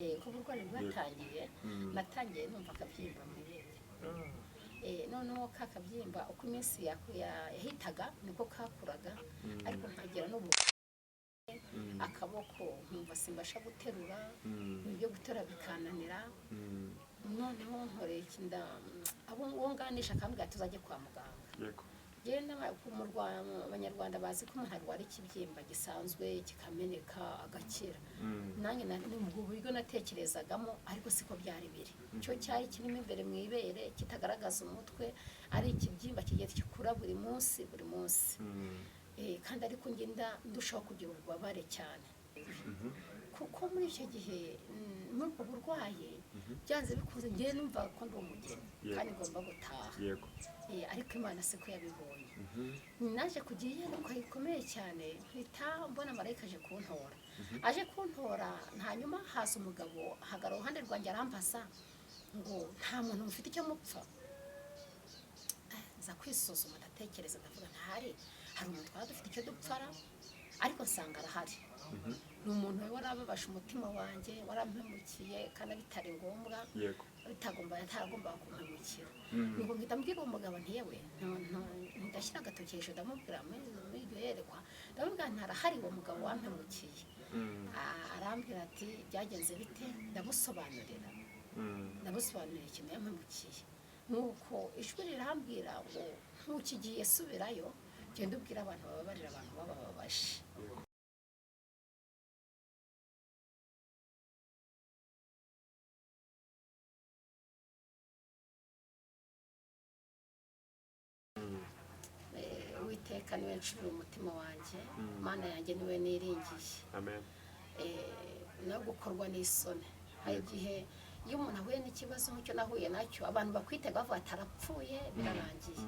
Uburwayi bwatangiye natangiye numva akabyimba mu ibere noneho kakabyimba uko iminsi yahitaga niko kakuraga ariko nkagera n'ubu akaboko nkumva simbasha guterura ibyo guterura bikananira noneho nkoreye ikinda abo nganisha akambwira tuzajye kwa muganga abanyarwanda bazi ko umuntu arwara ikibyimba gisanzwe kikameneka agakira nanjye mu buryo natekerezagamo ariko siko byari biri cyo cyari kirimo imbere mu ibere kitagaragaza umutwe ari ikibyimba kigiye gikura buri munsi kandi ariko ngenda ndushaho kugira ububabare cyane kuko muri icyo gihe n'ubwo burwayi byanze bikunze ngiye numva ko ndi umugeni kandi ngomba gutaha ariko Imana siko yabibonye naje kugira iyerekwa rikomeye cyane mpita mbona marayika aje kuntora hanyuma haza umugabo ahagara uruhande rwanjye arambaza ngo nta muntu mufite icyo mupfa nza kwisuzuma ndatekereza ndavuga hari umuntu twaba dufite icyo dupfara ariko nsanga arahari ni umuntu warababasha umutima wanjye warampemukiye kandi bitari ngombwa atagomba kumpemukira nuko mpita mbwira uwo mugabo ntiyewe ndashyira agatoki hejuru ndamubwira muri iryo yerekwa ndamubwira ntarahari uwo mugabo wampemukiye arambwira ati byagenze bite ndamusobanurira ikintu yampemukiye nuko ijwi rirambwira ngo ntukigiye subirayo genda ubwira abantu bababarira abantu bababaje Uwiteka niwe nshurira umutima wanjye Mana yanjye niwe niringiye no gukorwa n'isoni hari igihe iyo umuntu ahuye n'ikibazo nk'icyo nahuye nacyo abantu bakwitega bavuga atarapfuye birarangiye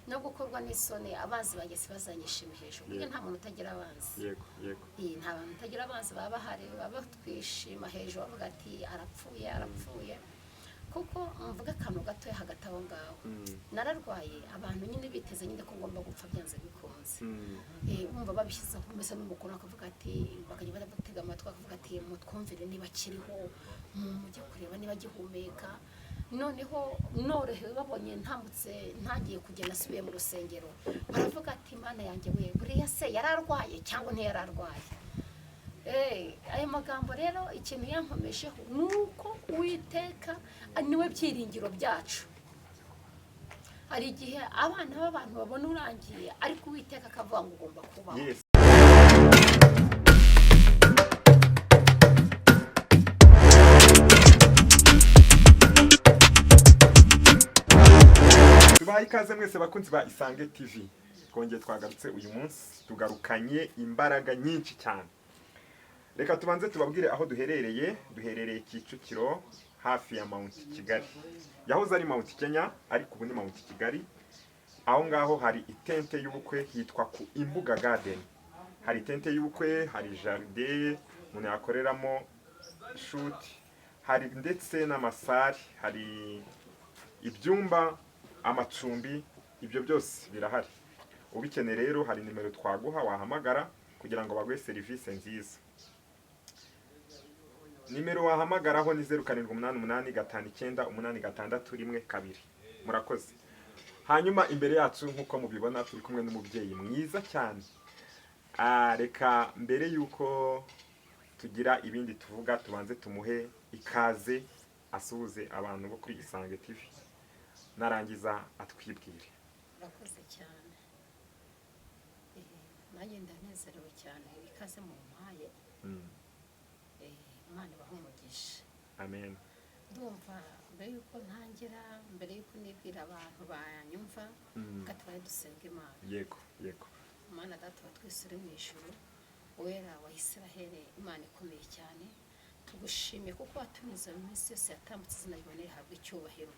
no gukorwa n'isoni abanzi banjye bazanyishima hejuru kuko nta muntu utagira abanzi nta bantu utagira abanzi baba bahari baba twishima hejuru bavuga ati arapfuye kuko mvuga akantu gatoya hagati aho ngaho nararwaye abantu nyine biteze nyine ko ngomba gupfa byanze bikunze bumva babishyize ku meza n'umukono akavuga ati bakajya batega amatwi akavuga ati mutwumvire niba kiriho mujye kureba niba gihumeka noneho norohewe babonye ntagiye kugenda asubiye mu rusengero baravuga ati Mana yanjye we buriya se yararwaye cyangwa ntiyararwaye ayo magambo rero ikintu yankomejeho nuko Uwiteka niwe byiringiro byacu hari igihe abana b'abantu babona urangiye ariko Uwiteka akavuga ngo ugomba kubaho tubaye ikaze mwese bakunzi ba Isange TV twongeye twagarutse uyu munsi tugarukanye imbaraga nyinshi cyane. Reka tubanze tubabwire aho duherereye Kicukiro hafi ya Mount Kigali. Yahoze ari Mount Kenya ariko ubu ni Mount Kigali. Aho ngaho hari itente y'ubukwe hitwa ku Imbuga Garden. Hari itente y'ubukwe, hari jardin umuntu yakoreramo shoot, hari ndetse n'amasari, hari ibyumba, amacumbi, ibyo byose birahari. Ubikeneye rero hari nimero twaguha wahamagara kugira ngo baguhe serivisi nziza. Nimero wahamagaraho ni 0788598612. Murakoze. Hanyuma imbere yacu nkuko mubibona turi kumwe n'umubyeyi mwiza cyane. Reka mbere yuko tugira ibindi tuvuga tubanze tumuhe ikaze asuhuze abantu bo kuri Isange TV. Narangiza atwibwire. Murakoze cyane. Nanjye ndanezerewe cyane ikaze mu mpaye. Imana ibahumugishe. Amen. Ndumva mbere yuko ntangira mbere yuko nibwira abantu banyumva gatwaye dusenga Imana. Yego. Imana data wa twese uri mu ijuru wera wa Isiraheli Imana ikomeye cyane tugushimiye kuko watumiza mu minsi yose yatambutse izina ryawe rihabwa icyubahiro.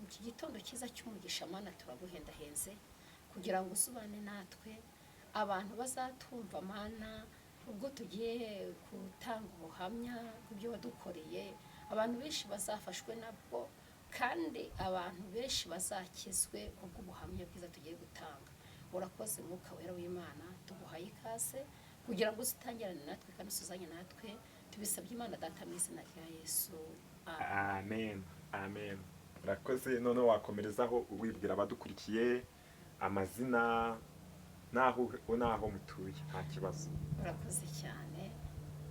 Iki gitondo cyiza cy'umugisha Mana turaguhendahenze kugira ngo usubane natwe abantu bazatumva Mana ubwo tugiye gutanga ubuhamya bw'ibyo wadukoreye abantu benshi bazafashwe nabwo kandi abantu benshi bazakizwe ubw'ubuhamya bwiza tugiye gutanga. Urakoze Mwuka wera w'Imana tuguhaye ikaze kugira ngo uzitangirane natwe kandi usuzanye natwe tubisabye Imana Data mu izina rya Yesu. amen amen. Urakoze. None wakomerezaho wibwira abadukurikiye amazina n'aho mutuye. Nta kibazo. Urakoze cyane.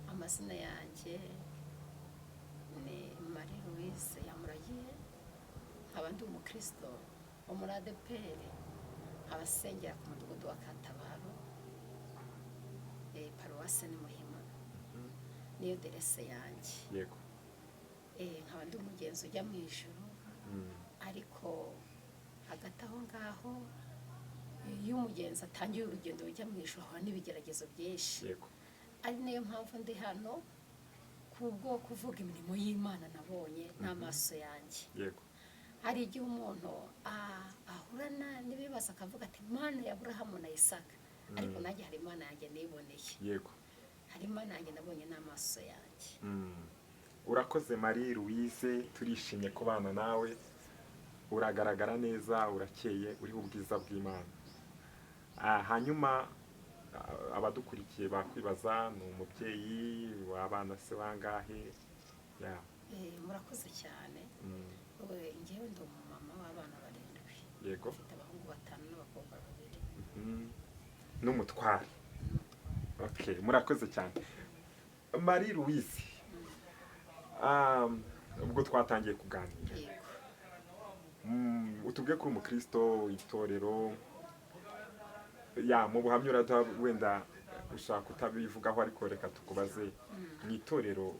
Amazina yanjye ni Marie Louise Yamuragiye, nkaba ndi umukristo wo muri ADEPR, abasengera ku mudugudu wa Katabaro, paruwasi ni Muhima, niyo derese yanjye. Yego. Nkaba ndi umugenzi ujya mu ijuru, ariko hagati aho ngaho iyo umugenzi atangiye urugendo rujya mu ijuru ahura n'ibigeragezo byinshi. Yego. Ari nayo mpamvu ndi hano kubwo kuvuga imirimo y'Imana nabonye n'amaso yanjye. Yego. Hari igihe umuntu ahurana n'ibibazo akavuga ati Imana ya Aburahamu na Isaka, ariko nanjye hari Imana yanjye niboneye. Yego. Hari Imana yanjye nabonye n'amaso yanjye. Urakoze Marie Louise, turishimye kubana nawe. Uragaragara neza, urakeye, uriho ubwiza bw'Imana. Hanyuma abadukurikiye bakwibaza, ni umubyeyi w'abana se bangahe? Murakoze cyane. Njyewe ndi umumama w'abana 7. Yego. Mfite abahungu 5 n'abakobwa 2. N'umutware. Okay, murakoze cyane. Marie Louise, ubwo twatangiye kuganira, utubwe ko umukristo, itorero, mu buhamya urada wenda ushaka kutabivugaho, ariko reka tukubaze, mu itorero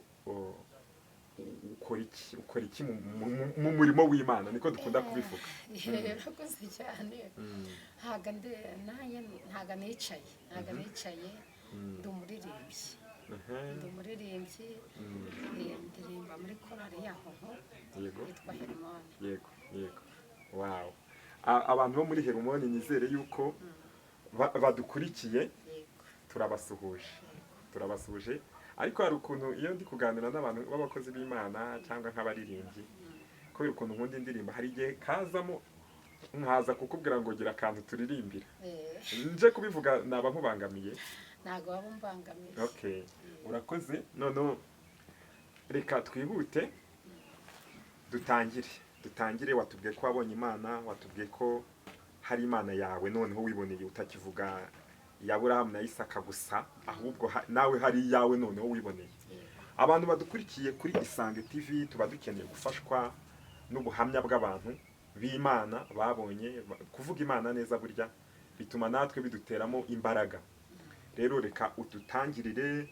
ukora iki mu murimo w'Imana? Niko dukunda kubivuga. Urakoze cyane. ntaga nicaye, ndi umuririmbyi. Ndirimba muri korali yaho yitwa Hermone. Yego. Wow. Abantu bo muri Hermone nizere yuko badukurikiye. Turabasuhuje. Ariko hari ukuntu iyo ndi kuganira n'abantu b'abakozi b'Imana cyangwa nk'abaririmbyi, kubera ukuntu nkunda indirimbo, hari igihe kazamo nkaza kukubwira ngo gira akantu turirimbira. Nje kubivuga naba nkubangamiye? Ntago waba umbangamiye. Okay. Urakoze. None reka twihute dutangire. Watubwiye ko wabonye Imana, watubwiye ko hari Imana yawe noneho wiboneye, utakivuga ya Aburahamu na Isaka gusa, ahubwo nawe hari iyawe noneho wiboneye. Abantu badukurikiye kuri Isange TV tuba dukeneye gufashwa n'ubuhamya bw'abantu b'Imana babonye. Kuvuga Imana neza burya bituma natwe biduteramo imbaraga. Rero reka udutangirire,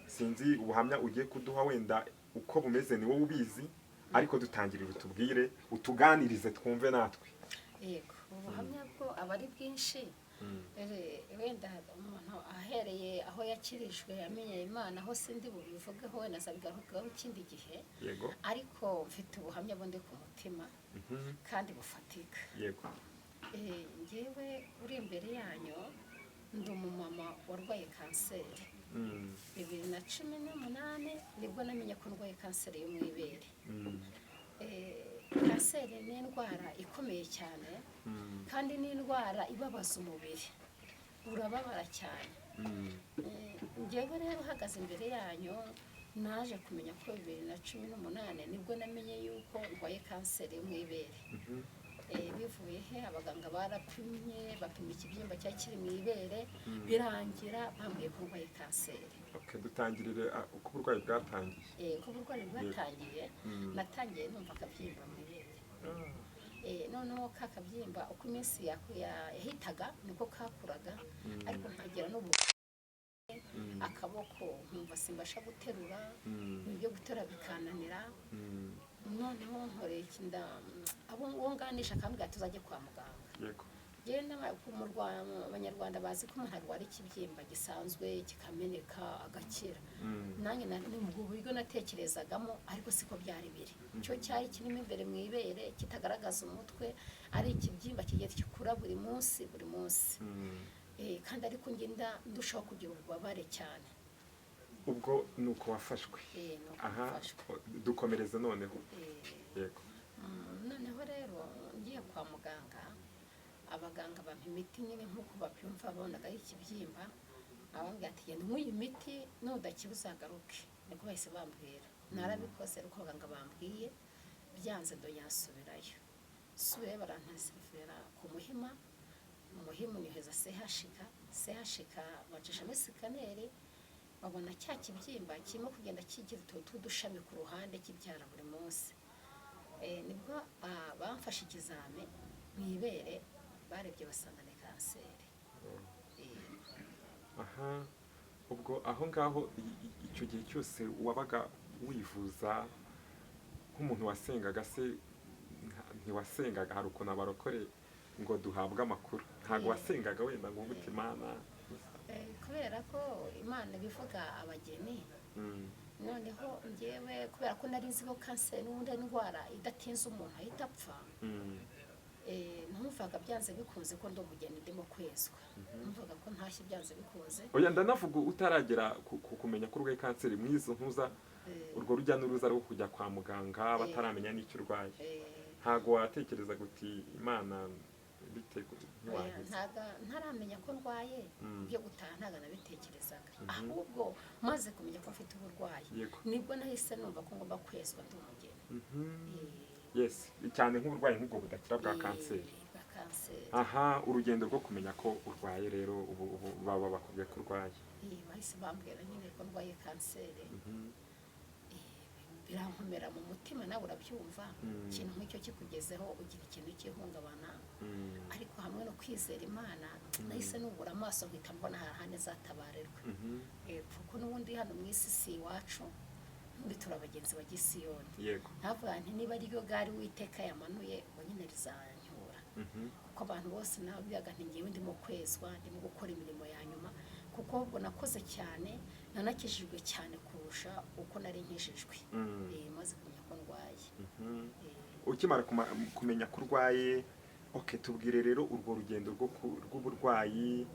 sinzi ubuhamya ugiye kuduha wenda uko bumeze ni wowe ubizi, ariko dutangirire utubwire, utuganirize twumve natwe. Yego, ubuhamya bwo aba ari bwinshi. Wenda umuntu ahereye aho yakirijwe yamenye Imana, aho sindi bubivugeho, wenda azabigarukaho ikindi gihe. Yego. Ariko mfite ubuhamya bundi ku mutima kandi bufatika. Yego. Njyewe uri imbere yanyu ndi umumama warwaye kanseri. 2018 nibwo namenye ko ndwaye kanseri yo mu ibere. Kanseri ni indwara ikomeye cyane, kandi ni indwara ibabaza umubiri, urababara cyane. Njyewe rero uhagaze imbere yanyu naje kumenya ko 2018 nibwo namenye yuko ndwaye kanseri yo mu ibere. Bivuye he, abaganga barapimye, bapima ikibyimba cyari kiri mu ibere, birangira bambwiye ko ndwaye kanseri. Okay, dutangirire uko uburwayi bwatangiye. Uko uburwayi bwatangiye, natangiye numva akabyimba mu ibere. Noneho kakabyimba uko iminsi yahitaga niko kakuraga, ariko nkagera n'ubu akaboko nkumva simbasha guterura, ibyo guterura bikananira. Noneho nkoreye ikinda abo nganisha akambwira tuzajye kwa muganga. Yego. Genda mu Abanyarwanda bazi ko umuntu arwara ikibyimba gisanzwe kikameneka agakira. Nanjye n'ubwo buryo natekerezagamo, ariko siko byari biri. Cyo cyari kirimo imbere mu ibere, kitagaragaza umutwe, ari ikibyimba kigiye gikura buri munsi. Kandi ariko ngenda ndushaho kugira ububabare cyane. Ubwo nuko wafashwe. Aha, dukomereze noneho. Yego. Noneho rero ngiye kwa muganga, abaganga bampa imiti nyine nk'uko babyumva, babonaga ari ikibyimba. Abambwira ati genda unywe iyi miti, nudakira uzagaruke. niko bahise bambwira narabikoze ariko abaganga bambwiye byanze ndonyasubirayo subiye barantesifera ku Muhima niheza CHK bacishamo sikaneri babona cya kibyimba kirimo kugenda kigira udushami ku ruhande kibyara buri munsi nibwo bamfashe ikizame mu ibere barebye basanga ni kanseri. Aha ubwo aho ngaho icyo gihe cyose wabaga wivuza nk'umuntu wasengaga se ntiwasengaga hari ukuntu abarokore ngo duhabwe amakuru ntabwo wasengaga wenda ngo uvuge Imana kubera ko Imana bivuga abageni noneho njyewe kubera ko nari nzi ko kanseri n'ubundi indwara idatinze umuntu ahita apfa numvaga byanze bikunze ko ndumugeni ndimo kwezwa numvaga ko ntashye byanze bikunze oya ndanavuga utaragera kumenya ko urwaye kanseri mwizo ntuza urwo rujya n'uruza rwo kujya kwa muganga bataramenya n'icyo urwaye ntago watekereza guti Imana ntaramenya ko ndwaye byo gutaha ntago nabitekerezaga ahubwo maze kumenya ko mfite uburwayi nibwo nahise numva ko ngomba kwezwa ndi umugeni. Yes cyane nk'uburwayi nk'ubwo budakira bwa kanseri. Aha urugendo rwo kumenya ko urwaye rero ubu baba bakubwiye ko urwaye bahise bambwira nyine ko ndwaye kanseri birankomera mu mutima nawe urabyumva ikintu nk'icyo kikugezeho ugira ikintu cy'ihungabana ariko hamwe no kwizera Imana nahise nubura amaso nkita mbona hahane zatabarirwa kuko n'ubundi hano mu isi si iwacu muri turabagenzi ba Gisiyoni ntavuga nti niba ari ryo gari Uwiteka yamanuye ngo nyine rizanyura kuko abantu bose nababwiraga nti ngewe ndimo kwezwa ndimo gukora imirimo ya nyuma kuko ubwo nakoze cyane nanakijijwe cyane kurusha uko nari nkijijwe maze kumenya ko ndwaye. Ukimara kumenya ko urwaye tubwire rero urwo rugendo rw'uburwayi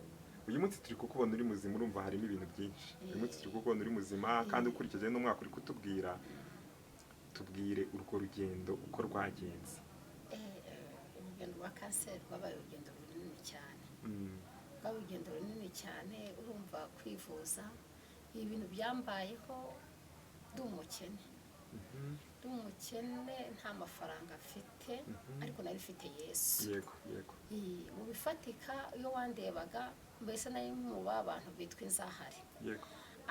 uyu munsi turi kukubona uri muzima urumva harimo ibintu byinshi uyu munsi turi kukubona uri muzima kandi ukurikije n'umwaka uri kutubwira tubwire urwo rugendo uko rwagenze. Urugendo rwa kanseri rwabaye urugendo runini cyane urugendo runini cyane urumva kwivuza ibintu byambayeho ndi umukene nta mafaranga afite ariko nari mfite Yesu mu bifatika iyo wandebaga mbese nari mu bantu bitwa inzahare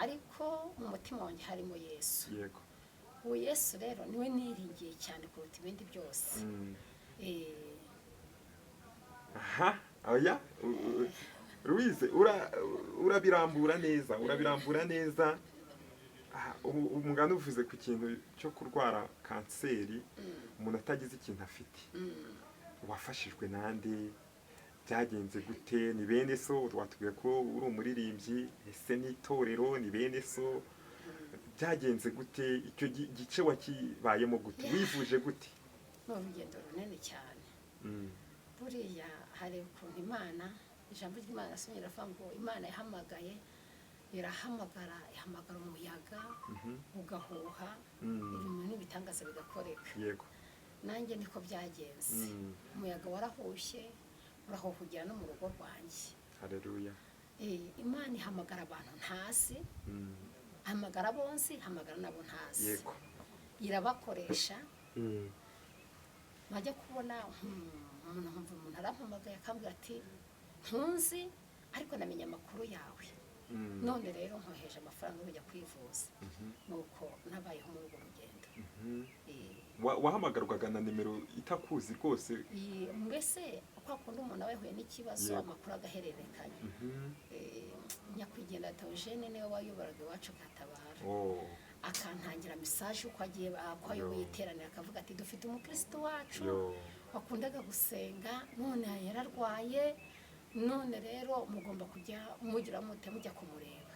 ariko mu mutima wanjye harimo Yesu uwo Yesu rero niwe niringiye cyane kuruta ibindi byose. Oya Louise urabirambura neza umugani uvuze ku kintu cyo kurwara kanseri umuntu atagize ikintu afite wafashijwe nande byagenze gute ni bene so watubwiye ko uri umuririmbyi ese n'itorero ni bene so byagenze gute icyo gice wakibayemo gute wivuje gute? Ni urugendo runini cyane buriya hari ukuntu Imana ijambo ry'Imana asomye riravuga ngo Imana yahamagaye ihamagara umuyaga ugahuha ibintu n'ibitangaza bigakoreka nanjye niko byagenze umuyaga warahushye urahuhugira no mu rugo rwanjye. Haleluya. Imana ihamagara abantu ntazi hamagara bonzi hamagara nabo ntazi irabakoresha bajya kubona umuntu arampamagaye akambwira ati ntunzi ariko namenye amakuru yawe none rero nkoheje amafaranga yo kujya kwivuza nuko nabayeho muri urwo rugendo. Wahamagarwaga na nimero itakuzi rwose mbese uko akunda umuntu aba yahuye n'ikibazo amakuru agahererekanya nyakwigendera Theogene niwe wayoboraga iwacu Katabara akantangira message uko agiye ayoboye iteraniro akavuga ati dufite umukristo wacu wakundaga gusenga none yararwaye none rero mugomba kujya mugira mujya kumureba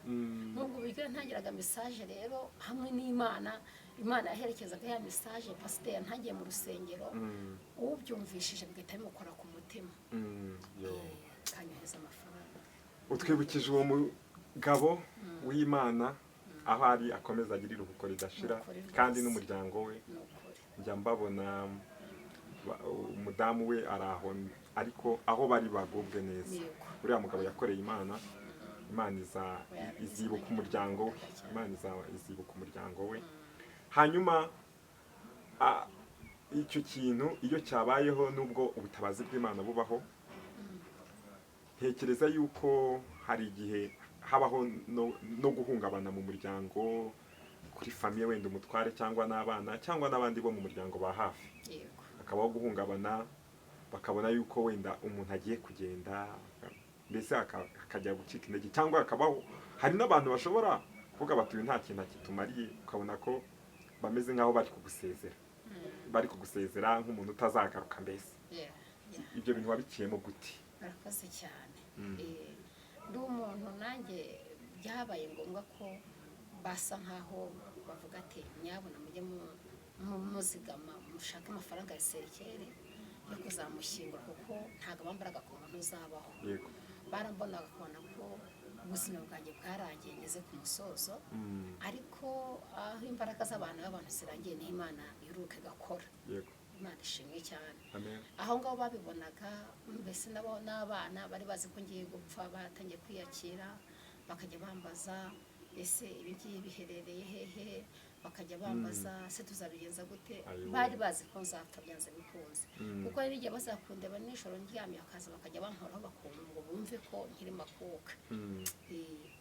nubwo buryo ntangiraga message rero hamwe n'Imana yaherekezaga ya message pasteur ntagiye mu rusengero ubyumvishije bigahita bimukora ku mutima kanyoheza amafaranga. Utwibukije uwo mugabo w'Imana aho ari akomeza agira iruhuko ridashira kandi n'umuryango we njya mbabona umudamu we araho ariko aho bari bagubwe neza uriya mugabo yakoreye Imana imana izibuka umuryango we, imana izibuka umuryango we. Hanyuma icyo kintu iyo cyabayeho, nubwo ubutabazi bw'Imana bubaho, ntekereza yuko hari igihe habaho no guhungabana mu muryango, kuri famiye, wenda umutware cyangwa n'abana cyangwa n'abandi bo mu muryango ba hafi, hakabaho guhungabana, bakabona yuko wenda umuntu agiye kugenda, mbese hakajya gucika intege, cyangwa hakabaho hari n'abantu bashobora kuvuga bati uyu nta kintu akitumariye, ukabona ko bameze nk'aho bari kugusezera nk'umuntu utazagaruka. Mbese ibyo bintu wabiciyemo gute? Murakoze cyane. Ndi umuntu nanjye byabaye ngombwa ko basa nkaho bavuga ati nyabona mujye muzigama, mushake amafaranga ya serikere yo kuzamushyingura, kuko ntabwo bambaraga ku muntu uzabaho. Barambonaga kubona ko ubuzima bwanjye bwarangiye, ngeze ku musozo, ariko aho imbaraga z'abantu zirangiye n'Imana iruka igakora. Imana ishimwe cyane. Aho ngaho babibonaga, mbese nabo n'abana bari bazi ko ngiye gupfa, batangiye kwiyakira, bakajya bambaza ese ibi ngibi biherereye hehe, bakajya bambaza se tuzabigenza gute. Bari bazi ko nzapfa byanze bikunze, kuko hari igihe bazakundeba nijoro ndyamye, bakaza bakajya bankoraho bakumva ngo bumve ko nkiri makuka.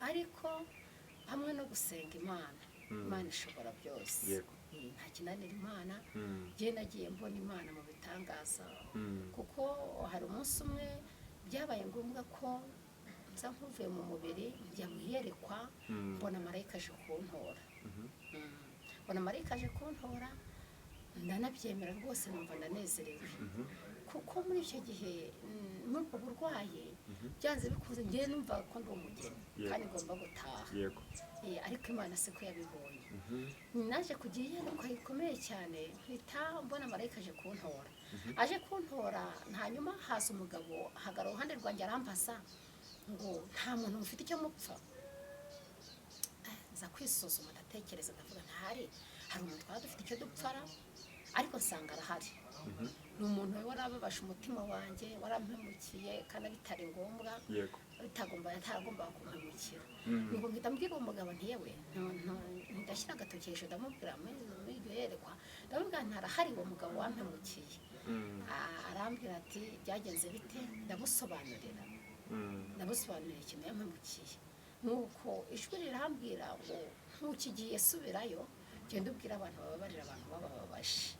Ariko hamwe no gusenga Imana ishobora byose, nta kinanira Imana. Njye nagiye mbona Imana mu bitangaza, kuko hari umunsi umwe byabaye ngombwa ko nza nkuvuye mu mubiri, njya guherekwa, mbona marayika aje kuntora. Mbona marayika aje kuntora, ndanabyemera rwose, numva ndanezerewe, kuko muri icyo gihe muri ubwo burwayi byanze bikunze njye numva ko ndi umugeni kandi ngomba gutaha. Ariko Imana se ko yabibonye, naje kugira iyerekwa rikomeye cyane, mpita mbona marayika aje kuntora. Aje kuntora, hanyuma haza umugabo ahagarara uruhande rwanjye, arambaza ngo nta muntu mufite icyo mupfa. Nza kwisuzuma, ndatekereza, ndavuga hari umuntu twaba dufite icyo dupfara, ariko nsanga arahari. Ni umuntu warababaje umutima wanjye, warampemukiye kandi bitari ngombwa, atagomba kumpemukira. Nuko mpita mbwira uwo mugabo nti yewe, ndashyira agatoki hejuru, ndamubwira muri iryo yerekwa, ndamubwira ntarahari uwo mugabo wampemukiye. Arambwira ati byagenze bite? Ndamusobanurira ikintu yampemukiye. Nuko ijwi rirambwira ngo ntukigiye subirayo, genda ubwira abantu bababarira abantu bababaje.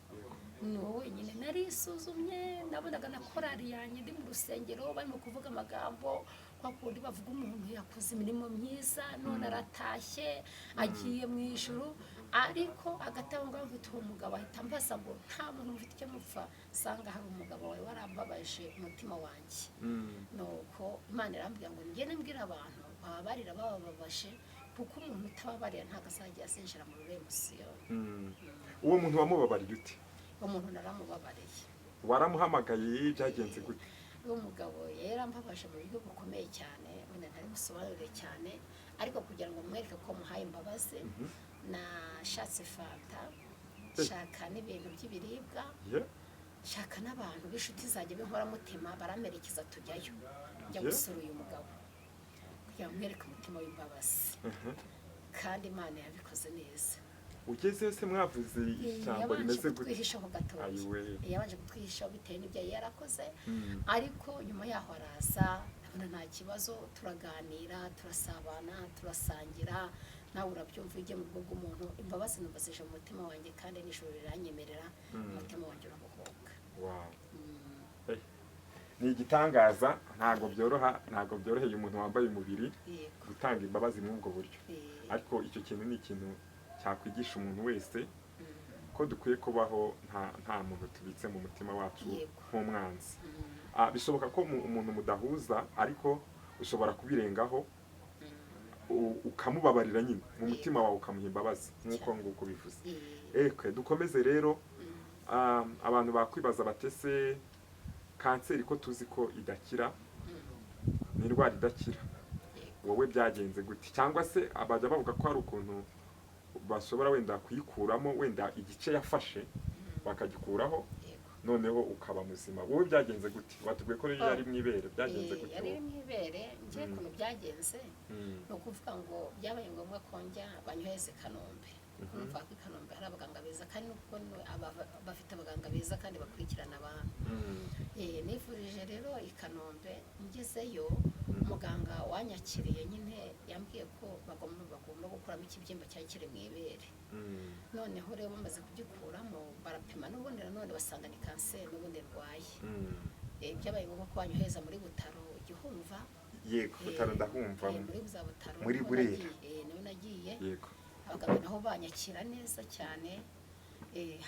Ni wowe wenyine. Narisuzumye, nabonaga na korari yanjye ndi mu rusengero barimo kuvuga amagambo kwa kundi bavuga umuntu yakoze imirimo myiza, none aratashye agiye mu ijuru. Ariko hagati aho ngaho mfite uwo mugabo ahita ambaza ngo nta muntu mufite icyo mupfa, sanga hari umugabo wawe warambabaje umutima wanjye. Nuko Imana irambwira ngo ngende mbwira abantu bababarira bababaje, kuko umuntu utababarira ntabwo azajya azinjira mu rurembo Siyoni. Uwo muntu wamubabariye ute? Uwo muntu naramubabariye. Waramuhamagaye, byagenze gute? Uwo mugabo yarambabaje mu buryo bukomeye cyane, wenda ntari musobanurire cyane, ariko kugira ngo mwereke ko muhaye imbabazi, nashatse fanta, shaka n'ibintu by'ibiribwa, shaka n'abantu b'inshuti zanjye b'inkoramutima, baramerekeza tujyayo, njya gusura uyu mugabo kugira ngo mwereke umutima w'imbabazi. Kandi Imana yabikoze neza. Ugeze se mwavuze ijambo rimeze gute? Twihishaho gatoya. Yabanje kutwihishaho bitewe n'ibyo yarakoze, ariko nyuma yaho araza, ndabona nta kibazo, turaganira, turasabana, turasangira. Nawe urabyumva ujye mu bwo bw'umuntu, imbabazi numva zije mu mutima wanjye, kandi n'ijuru riranyemerera, umutima wanjye urabohoka. Ni igitangaza, ntabwo byoroheye umuntu wambaye umubiri gutanga imbabazi muri ubwo buryo. Ariko icyo kintu ni ikintu cyakwigisha umuntu wese ko dukwiye kubaho nta muntu tubitse mu mutima wacu nk'umwanzi. Bishoboka ko umuntu mudahuza, ariko ushobora kubirengaho ukamubabarira nyine mu mutima wawe, ukamuha imbabazi nk'uko nguko bivuze. Dukomeze rero. Abantu bakwibaza batese kanseri ko tuzi ko idakira, ni indwara idakira, wowe byagenze gute? Cyangwa se abajya bavuga ko hari ukuntu bashobora wenda kuyikuramo, wenda igice yafashe bakagikuraho, noneho ukaba muzima. Wowe byagenze gute? Watubwiye ko yari mu ibere, byagenze gute? Yari mu ibere, ngiye ukuntu byagenze ni ukuvuga ngo byabaye ngombwa ko njya banyoheze i Kanombe. Numva ko i Kanombe hari abaganga beza kandi nuko bafite abaganga beza kandi bakurikirana abantu. Nivurije rero i Kanombe, ngezeyo umuganga wanyakiriye nyine yambwiye ko bagomba gukuramo ikibyimba cyari kiri mu ibere. Noneho rero bamaze kugikuramo barapima n'ubundi nanone basanga ni kanseri n'ubundi ndwaye. Byabaye ngombwa ko banyoheza muri Butaro Gihumva. Yego, Butaro ndahumva. Muri za Butaro. Muri Burera. Niho nagiye. Yego. Abaganga naho banyakira neza cyane.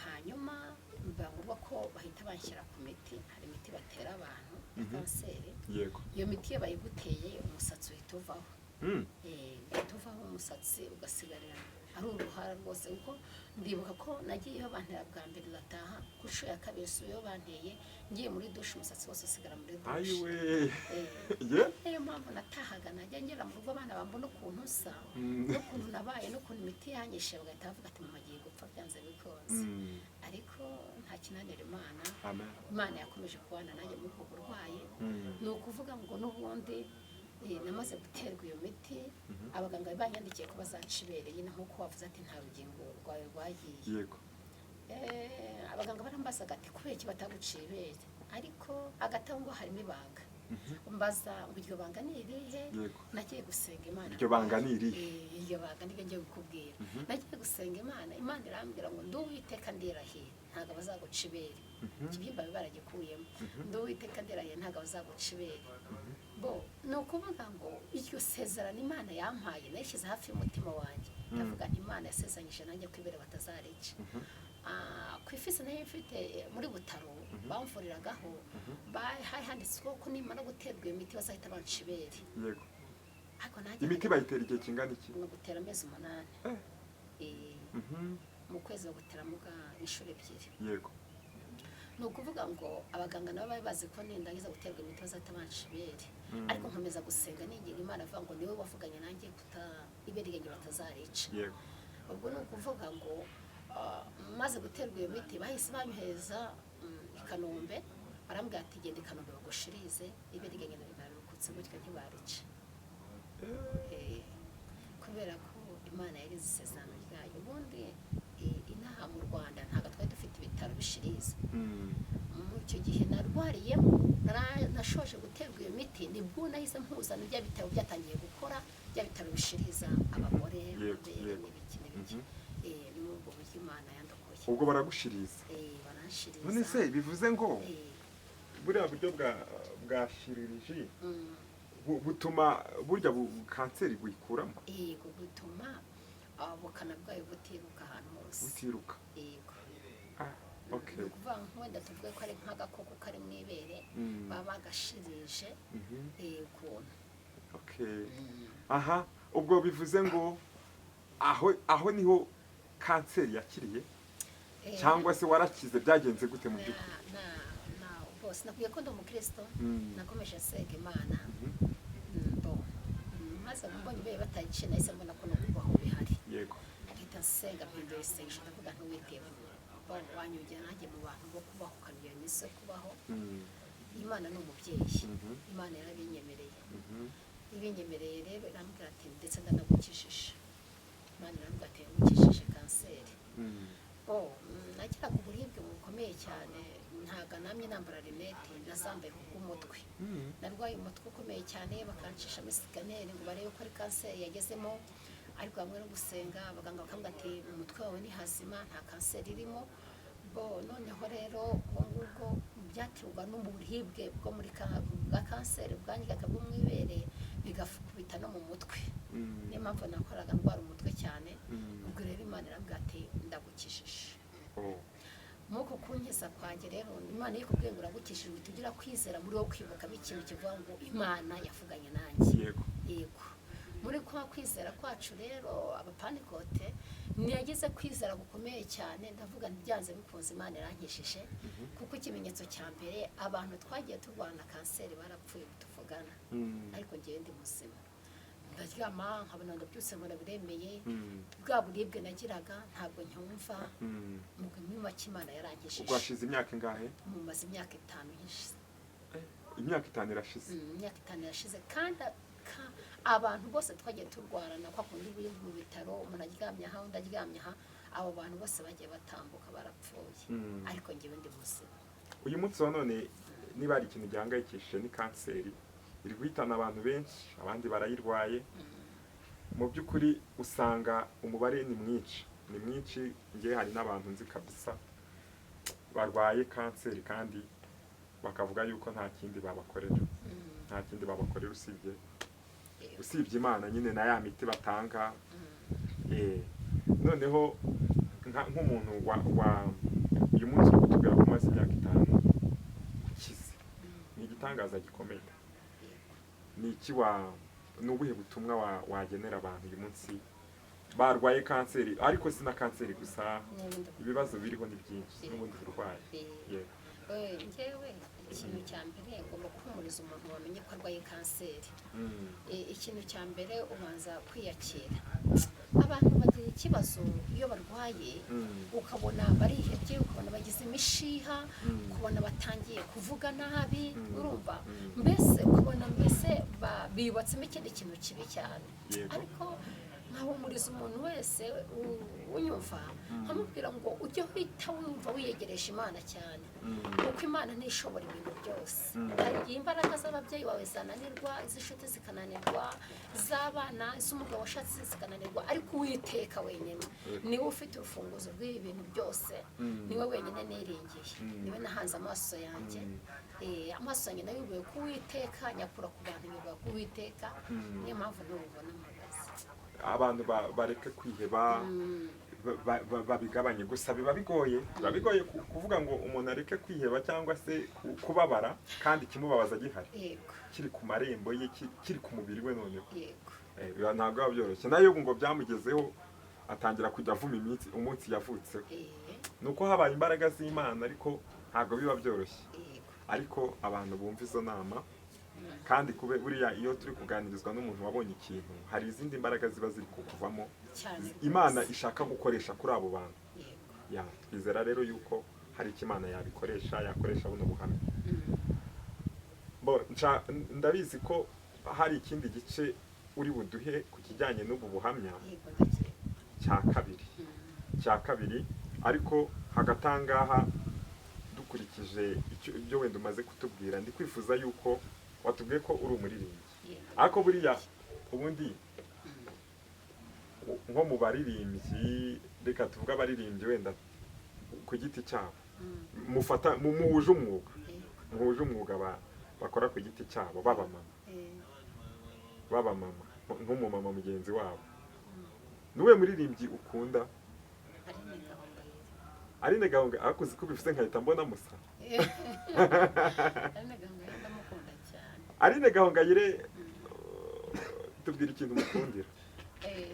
Hanyuma biba ngombwa ko bahita banshyira ku miti. Hari imiti batera abantu ya kanseri. Yego. Iyo miti iyo bayiguteye umusatsi uhita uvaho. Uhita uvaho umusatsi ugasigarira ari uruhara rwose, kuko ndibuka ko nagiyeyo bantera bwa mbere bataha ku nshuro ya kabiri iyo banteye ngiye muri dushe umusatsi wose usigara muri dushe. Ayiwe. Niyo mpamvu natahaga najya ngera mu rugo abana bambona ukuntu usa n'ukuntu nabaye n'ukuntu imiti yanyishe bagahita bavuga ati mama agiye gupfa byanze bikunze. Ariko nta kinanira Imana yakomeje kubana nanjye muri ubwo burwayi. Ni ukuvuga ngo n'ubundi namaze guterwa iyo miti, abaganga banyandikiye ko bazanca ibere nyine nk'uko wavuze ati nta rugingo rwawe rwagiye. Yego. Abaganga barambazaga ati kubera iki bataguciye ibere, ariko hagati aho ngo harimo ibanga. Mbaza ngo iryo banga ni irihe? Nagiye gusenga Imana. Iryo banga ni irihe? Iryo banga nibyo ngiye kukubwira. Nagiye gusenga Imana, Imana irambwira ngo ndi Uwiteka ndirahiye ntabwo bazaguca ibere. Ikibyimba baragikuyemo. Ndi Uwiteka ndirahiye ntabwo bazaguca ibere. Ni ukuvuga ngo iryo sezerano Imana yampaye nayishyize hafi y'umutima wanjye. Ndavuga nti Imana yasezeranyije nanjye ko ibere batazarica. Ku ifisi nayo mfite muri Butaro bamvuriragaho hari handitsweho ko nimara guterwa iyo miti bazahita banca ibere. Yego. Imiti bayitera igihe kingana iki? Ni ugutera amezi 8. Mu kwezi baguteramo inshuro 2. Yego. Ni ukuvuga ngo abaganga nabo bari bazi ko nindangiza guterwa imiti bazahita banca ibere. Ariko nkomeza gusenga ninginga Imana avuga ngo niwe wavuganye nanjye ibere ryanjye batazarica. Yego. Ubwo ni ukuvuga ngo maze guterwa iyo miti bahise banyoheza i Kanombe, barambwira ati genda i Kanombe bagushirize ibere ryanjye bararukutse gutyo ntibarica. Kubera ko Imana yari izi isezerano ryayo. Ubundi inaha mu Rwanda ntabwo twari dufite ibitaro bishiriza. Mu icyo gihe narwariyemo nashoje guterwa iyo miti nibwo nahise mpuzana ibya bitaro byatangiye gukora bya bitaro bishiriza abagore n'ibiki n'ibiki. Ni muri ubwo buryo Imana yandokoye. Ubwo baragushiriza? Baranshiriza. None se bivuze ngo buriya buryo bwa shiririji butuma burya kanseri buyikuramo? Yego, butuma ubukana bwayo butiruka ahantu hose. Butiruka? Yego. Okay. Ni ukuvuga ngo wenda tuvuge ko ari nk'agakoko kari mu ibere baba bagashirije ukuntu. Okay. Aha, ubwo bivuze ngo aho niho kanseri yakiriye cyangwa se warakize byagenze gute mu by'ukuri? Bose nakwiye ko ndi umukristo, nakomeje nsenga Imana. Maze mbonye ibere batayiciye nahise mbona ko no kubaho bihari. Yego. Ngahita nsenga mpindura isengesho ndavuga ntuwiteba wanyongera nanjye mu bantu bo kubaho ukagira iminsi yo kubaho. Imana ni umubyeyi. Imana yarabinyemereye. Ibinyemereye rero irambwira ati ndetse ndanagukijije. Imana irambwira ati ngukijije kanseri. Nagiraga uburibwe bukomeye cyane, ntago namye nambara rinete, nazambaye kubw'umutwe. Narwaye umutwe ukomeye cyane, bakanshishamo sikaneri ngo barebe ko ari kanseri yagezemo. Ariko hamwe no gusenga abaganga bakambwira ati umutwe wawe ni hazima nta kanseri irimo. Noneho rero ubwo byaterwa n'uburibwe bwo muri bwa kanseri bwangigaga bwo mu ibere bigakubita no mu mutwe. Niyo mpamvu nakoraga ndwara umutwe cyane. Ubwo rero Imana irambwira ati ndagukijije. Nk'uko kunkiza kwanjye rero Imana iyo ikubwiye ngo uragukijije uhita ugira kwizera muri wo, kwibukamo ikintu kivuga ngo Imana yavuganye nanjye. Yego. Muri kwa kwizera kwacu rero abapanikote niyagize kwizera gukomeye cyane, ndavuga byanze bikunze Imana irankishije, kuko ikimenyetso cya mbere abantu twagiye turwana kanseri barapfuye tuvugana, ariko ngiye ndi muzima. ndaryama nkabona ndabyutse nkora biremeye bwa buribwe nagiraga ntabwo nyumva mu make Imana yarangishije. ubwo hashize imyaka ingahe? Mumaze imyaka 5 yishize. Imyaka 5 irashize? Imyaka 5 yashize kandi abantu bose twagiye turwarana kwa kundi biri mu bitaro umuntu aryamye aha undi aryamye aha, abo bantu bose bagiye batambuka barapfuye ariko njyewe ndi muzima. Uyu munsi wa none niba ari ikintu gihangayikishije ni kanseri iri guhitana abantu benshi, abandi barayirwaye. Mu by'ukuri usanga umubare ni mwinshi. Ngewe hari n'abantu nzi kabisa barwaye kanseri kandi bakavuga yuko nta kindi babakorera usibye Imana nyine na ya miti batanga. Noneho nk'umuntu uyu munsi uri kutubwira ko umaze imyaka 5 ukize, ni igitangaza gikomeye. Ni ubuhe butumwa wagenera abantu uyu munsi barwaye kanseri? Ariko si na kanseri gusa, ibibazo biriho ni byinshi n'ubundi burwayi. Njyewe ikintu cya mbere ngomba guhumuriza umuntu wamenye ko arwaye kanseri. Ikintu cya mbere ubanza kwiyakira. Abantu bagira ikibazo iyo barwaye ukabona barihebye, ukabona bagize imishiha, ukabona batangiye kuvuga nabi, urumva mbese ukabona bibatsemo ikindi kintu kibi cyane. Ariko nkahumuriza umuntu wese unyumva nkamubwira ngo ujye uhita wumva wiyegeresha Imana cyane kuko Imana ntishobora ibintu byose. Hari igihe imbaraga z'ababyeyi bawe zananirwa, iz'inshuti zikananirwa, iz'abana, iz'umugabo washatse zikananirwa, ariko Uwiteka wenyine niwe ufite urufunguzo rw'ibi bintu byose. Niwe wenyine niringiye, niwe nahanze amaso yanjye. Amaso yanjye nabibuye ku Uwiteka, nyakura ku bantu bibuye ku Uwiteka. Niyo mpamvu n'ububona mpagaze. Abantu bareke kwiheba, babigabanye. Gusa biba bigoye kuvuga ngo umuntu areke kwiheba cyangwa se kubabara kandi kimubabaza gihari, kiri ku marembo ye, kiri ku mubiri we. Noneho ntabwo biba byoroshye. nayo ngo byamugezeho atangira kujya avuma umunsi yavutseho. nuko habaye imbaraga z'Imana, ariko ntabwo biba byoroshye. Ariko abantu bumva izo nama, kandi buriya iyo turi kuganirizwa n'umuntu wabonye ikintu, hari izindi mbaraga ziba ziri kukuvamo Imana ishaka gukoresha kuri abo bantu. Twizera rero yuko hari icyo Imana yakoresha buno buhamya. Ndabizi ko hari ikindi gice uri buduhe ku kijyanye n'ubu buhamya cya kabiri, ariko hagati aha ngaha dukurikije ibyo wenda umaze kutubwira, ndi kwifuza yuko watubwiye ko uri umuririmbyi. Ariko buriya ubundi nko mu baririmbyi, reka tuvuge abaririmbyi wenda ku giti cyabo, muhuje umwuga bakora ku giti cyabo, b'abamama nk'umumama mugenzi wabo. Niwe muririmbyi ukunda? Aline Gahongayire. Ariko uzi ko bivuze nkahita mbona musa. Aline Gahongayire, tubwira ikintu mukundira.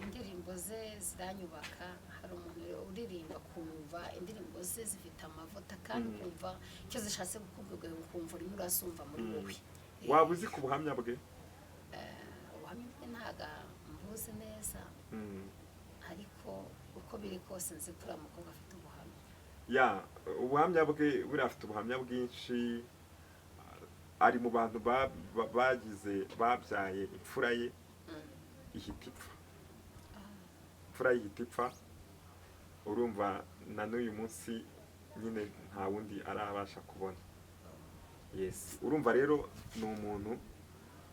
Indirimbo ze ziranyubaka. Hari umuntu uririmba kumva indirimbo ze zifite amavuta kandi kumva icyo zishatse kukubwira ukumva urimo urasumva muri wowe. Waba uzi ku buhamya bwe? Ubuhamya bwe ntago mbuzi neza, ariko uko biri kose nzi ko uriya mukobwa afite ubuhamya. Ubuhamya bwe buriya afite ubuhamya bwinshi. Ari mu bantu babyaye imfura ye ihita ipfa. Urumva na n'uyu munsi nyine nta wundi arabasha kubona. Urumva rero ni umuntu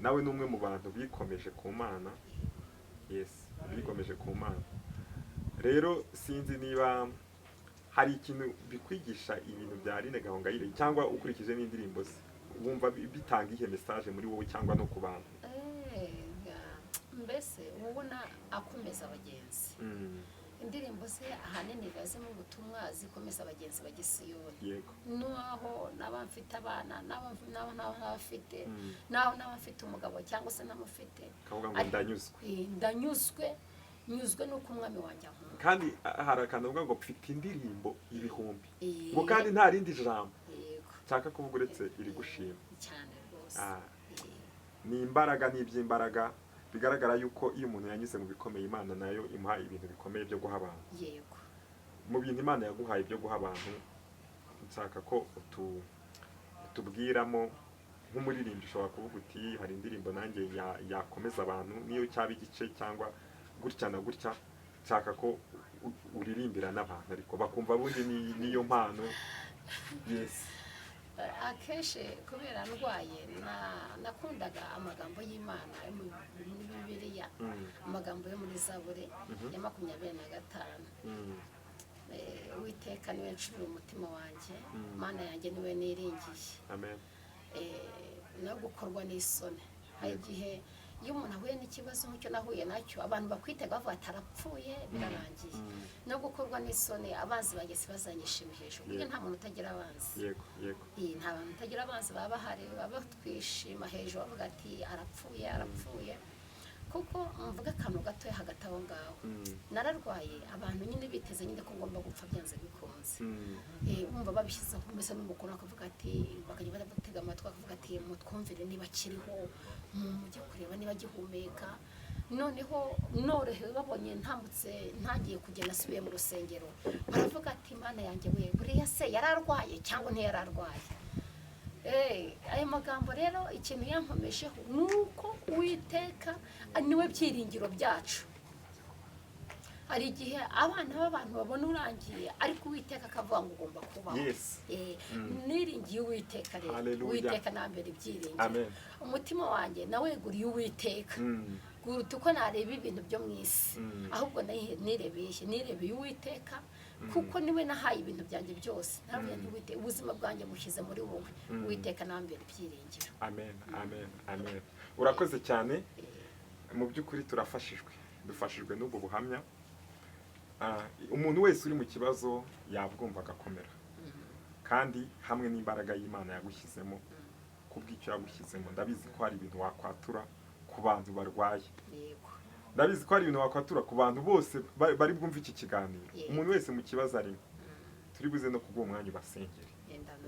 nawe ni umwe mu bantu bikomeje ku Mana. Bikomeje ku Mana. Rero sinzi niba hari ikintu bikwigisha ibintu bya Aline Gahongayire, cyangwa ukurikije n'indirimbo ze wumva bitanga ihe message muri wowe cyangwa no ku bantu? Mbese ubona akomeza abagenzi. Indirimbo ze ahanini bazimo ubutumwa zikomeza abagenzi bagisiyoni. Naho n'abafite abana, n'abafite umugabo cyangwa se n'amufite. Kavuga ngo ndanyuzwe nuko umwami wanjye ankunda. Kandi hari akantu ngo mfite indirimbo ibihumbi, ngo kandi nta rindi jambo nshaka kuvuga uretse iri gushima cyane rwose. Ni imbaraga n'iby'imbaraga bigaragara yuko iyo umuntu yanyuze mu bikomeye Imana nayo imuha ibintu bikomeye byo guha abantu. yego Mu bintu Imana yaguhaye byo guha abantu, nshaka ko utubwiramo nk'umuririmbyi. Ushobora kuvuga uti hari indirimbo nanjye yakomeza abantu niyo cyaba igice cyangwa gutya na gutya, nshaka ko uririmbira n'abantu ariko bakumva bundi niyo mpano. Yes. akenshi kubera ndwaye nakundaga amagambo y'Imana yo muri Bibiliya, amagambo yo muri Zaburi ya 25. Uwiteka niwe ncurira umutima wanjye, Mana yanjye niwe niringiye. Amen. No gukorwa n'isoni. Hari igihe iyo umuntu ahuye n'ikibazo nk'icyo nahuye nacyo, abantu bakwitega bavuga ati arapfuye birarangiye. No gukorwa n'isoni, abanzi bagese bazanyishima hejuru. Kuko nta muntu utagira abanzi. Yego, yego. Nta bantu utagira abanzi baba bahari, baba twishima hejuru bavuga ati arapfuye arapfuye. Kuko mvuga akantu gatoya hagati aho ngaho, nararwaye abantu nyine biteze nyine ko ngomba gupfa byanze bikunze. Umva babishyizeho mbese n'umukono akavuga ati, bakajya batega amatwi akavuga ati mutwumvire niba kiriho, mujye kureba niba gihumeka. Noneho norohewe babonye ntambutse ntagiye kugenda asubiye mu rusengero, baravuga ati Imana yanjye we buriya se yararwaye cyangwa ntiyararwaye. Ayo magambo rero ikintu yankomejeho nuko Uwiteka niwe byiringiro byacu. Hari igihe abana b'abantu babona urangiye ariko Uwiteka akavuga ngo ugomba kubaho. Yes. Niringiye Uwiteka rero. Hallelujah. Uwiteka nambere ibyiringiro. Amen. Umutima wanjye nawe weguriye Uwiteka. Guruta uko nareba ibintu byo mu isi, ahubwo nirebeye Uwiteka, kuko niwe nahaye ibintu byanjye byose. Ntabwo Uwiteka ubuzima bwanjye mushyize muri wowe. Uwiteka nambere ibyiringiro. Amen, amen, amen. Urakoze cyane. Mu by'ukuri turafashijwe, dufashijwe n'ubwo buhamya. Umuntu wese uri mu kibazo yabwumva agakomera, kandi hamwe n'imbaraga y'Imana yagushyizemo, kubw'icyo yagushyizemo, ndabizi ko hari ibintu wakwatura ku bantu barwaye. Yego. Ndabizi ko hari ibintu wakwatura ku bantu bose bari bwumve iki kiganiro. Umuntu wese mu kibazo arimo, turi buze no kuguha umwanya ubasengere.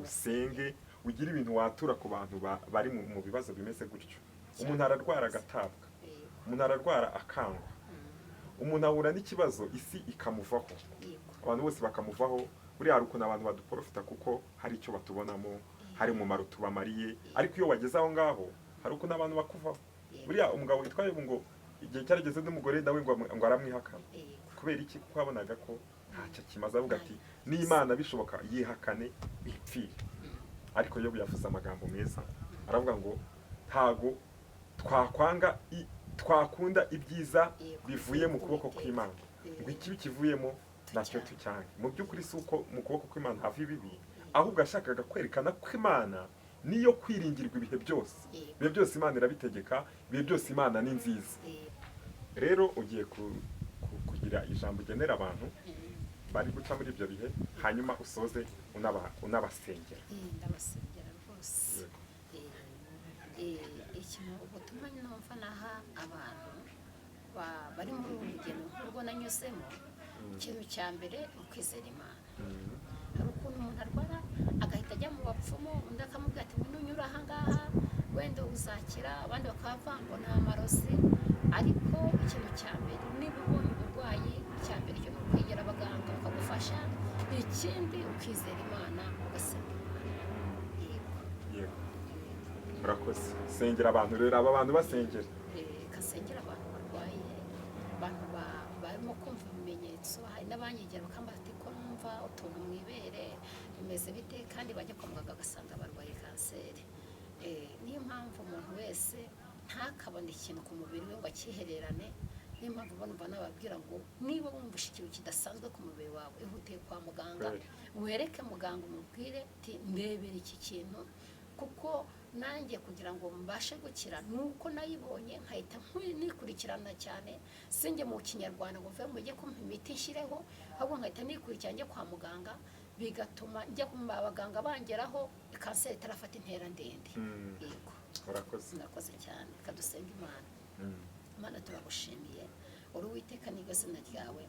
Usenge, ugire ibintu watura ku bantu bari mu bibazo bimeze gutyo. Umuntu ararwara agatabwa, umuntu ararwara akangwa, umuntu ahura n'ikibazo isi ikamuvaho, abantu bose bakamuvaho. Buriya hari ukuntu abantu baduprofita kuko hari icyo batubonamo, hari umumaro tubamariye, ariko iyo wageze aho ngaho hari ukuntu abantu bakuvaho. Buriya umugabo witwaye ngo igihe cyarageze n'umugore nawe ngo aramwihakana. Kubera iki? Kuko yabonaga ko ntacyo kimaze, avuga ati n'Imana bishoboka yihakane ipfire. Ariko yo yavuze amagambo meza, aravuga ngo ntago twakunda ibyiza bivuye mu kuboko kw'Imana, ngo ikibi kivuyemo nacyo tucyange. Mu by'ukuri si uko mu kuboko kw'Imana hava ibibi, ahubwo ashakaga kwerekana ko Imana niyo kwiringirwa ibihe byose. Ibihe byose Imana irabitegeka, ibihe byose Imana ni nziza. Rero ugiye kugira ijambo ugenera abantu bari guca muri ibyo bihe, hanyuma usoze unabasengera. Ndabasengera rwose. Ikintu ubutumwa numva naha abantu bari muri ubu rugendo nk'urwo nanyuzemo, ikintu cya mbere ukwizera Imana. Hari ukuntu umuntu arwara agahita ajya mu bapfumu, undi akamubwira ati nunyura aha ngaha wenda uzakira, abandi bakavuga ngo ni amarozi. Ariko ikintu cya mbere, niba ubonye uburwayi, icya mbere cyo ni ukwegera abaganga bakagufasha. Ikindi ukizera Imana, ugasenga Imana. Yego. Murakoze. Sengera abantu rero, aba bantu basengera. Kasengera abantu barwaye, abantu barimo kumva ibimenyetso. Hari n'abanyegera bakambara ati ko numva utuntu mu ibere bimeze bite, kandi bajya kwa muganga bagasanga barwaye kanseri. Niyo mpamvu umuntu wese ntakabone ikintu ku mubiri we ngo akihererane. Niyo mpamvu ubona nababwira ngo niba wumva ikintu kidasanzwe ku mubiri wawe, ihutiye kwa muganga, wereke muganga, umubwire ati ndebera iki kintu, kuko nanjye kugira ngo mbashe gukira nuko nayibonye nkahita nikurikirana cyane. Sinjye mu kinyarwanda ngo mve mujye kumpa imiti nshyireho, ahubwo nkahita nikurikirana njye kwa muganga, bigatuma njya ku baganga bangeraho kanseri itarafata intera ndende. Yego. Murakoze cyane. Kadusenga Imana. Imana turagushimiye, uri Uwiteka n'iryo zina ryawe.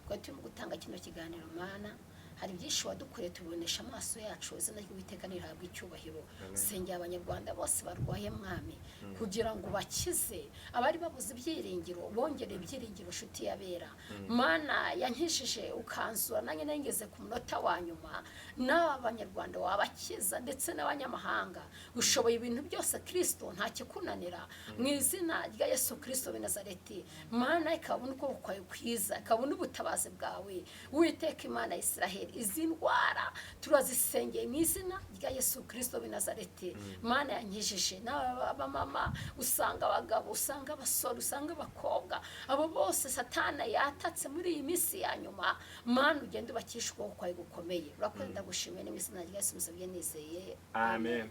Twari turimo gutanga kino kiganiro Mana, hari byinshi wadukoreye tubibonesha amaso yacu, izina ry'Uwiteka nirihabwe icyubahiro. Sengera abanyarwanda bose barwaye mwami, kugira ngo bakize, abari babuze ibyiringiro bongere ibyiringiro, nshuti yabera. Mana yankishije ukanzura, nanjye nengeze ku munota wa nyuma, n'abanyarwanda wabakiza ndetse n'abanyamahanga. Ushoboye ibintu byose Kristo, nta kikunanira. Mu izina rya Yesu Kristo w'i Nazareti, Mana ikabona uko kwawe kwiza, ikabona ubutabazi bwawe. Uwiteka Imana ya Israheli, izi ndwara turazisengeye mu izina rya Yesu Kristo w'i Nazareti. Mana yankijije n'abamama, usanga abagabo, usanga abasore, usanga abakobwa, abo bose Satana yatatse muri iyi minsi ya nyuma, Mana ugende ubakishe ukuboko kwawe gukomeye. Urakoze, ndagushimiye mu izina rya Yesu musabye nizeye, amen.